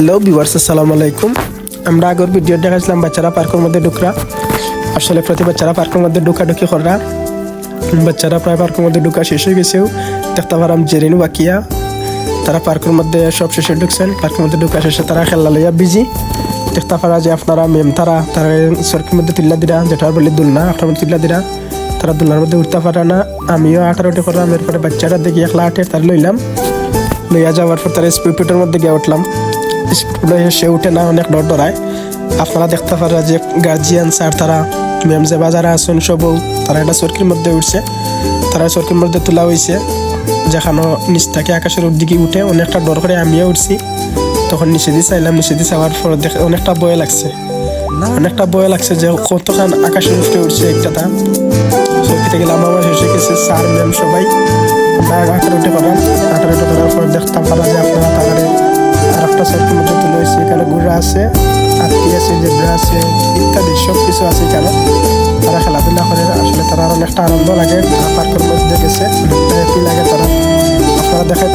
Hello viewers, আসসালামু আলাইকুম। আমরা আগের ভিডিও দেখাছিলাম বাচ্চারা পার্কের মধ্যে ঢুকরা। আসলে প্রতি বাচ্চারা পার্কের মধ্যে ঢুকাঢুকি করা, বাচ্চারা প্রায় পার্কের মধ্যে ঢুকা শেষ হয়ে গেছেও। দেখতে পারাম জেরিনু বাকিয়া তারা পার্কের মধ্যে সব শেষে ঢুকছেন। পার্কের মধ্যে ঢুকা শেষে তারা খেলা লইয়া বিজি। দেখতে পারা যে আপনারা মেম তারা সরকির মধ্যে তুল্লা দিরা, যেটার বলে দুলনা আটার মধ্যে তুল্লা দিরা। তারা দুলনার মধ্যে উঠতে পারে না। আমিও 18টি করলাম। এরপরে বাচ্চারা দেখি একলা আটে তার লইলাম। লইয়া যাওয়ার পর তারা স্পিডের মধ্যে গিয়ে উঠলাম। স্পিডে সে উঠে না, অনেক ডর ডরায়। আপনারা দেখতে পারা যে গার্জিয়ান স্যার তারা ম্যাম যে বাজারে আসুন সবও তারা একটা সরকির মধ্যে উঠছে। তারা সরকির মধ্যে তোলা হয়েছে, যেখানে নিচ থেকে আকাশের দিকে উঠে অনেকটা ডর করে আমিও উঠছি। তখন নিচে দিয়ে চাইলাম, নিচে দিয়ে চাওয়ার পর দেখে অনেকটা ভয় লাগছে যে কতখান আকাশের উপরে উঠছে একটা তা। সরকিতে গেলাম, আমার শেষে গেছে স্যার ম্যাম সবাই। আমরা 18টি করার পর দেখতাম পারা যে আপনারা তাদের আর একটা সরকির মধ্যে তুলে হয়েছে। এখানে ঘুরা আছে, হাতি আছে, জেব্রা আছে, ইত্যাদি সব কিছু আছে এখানে। তারা খেলাধুলা করে। আসলে তারা অনেকটা আনন্দ লাগে। তারা পার্কের মধ্যে গেছে, অনেকটা হ্যাপি লাগে তারা। আপনারা দেখেন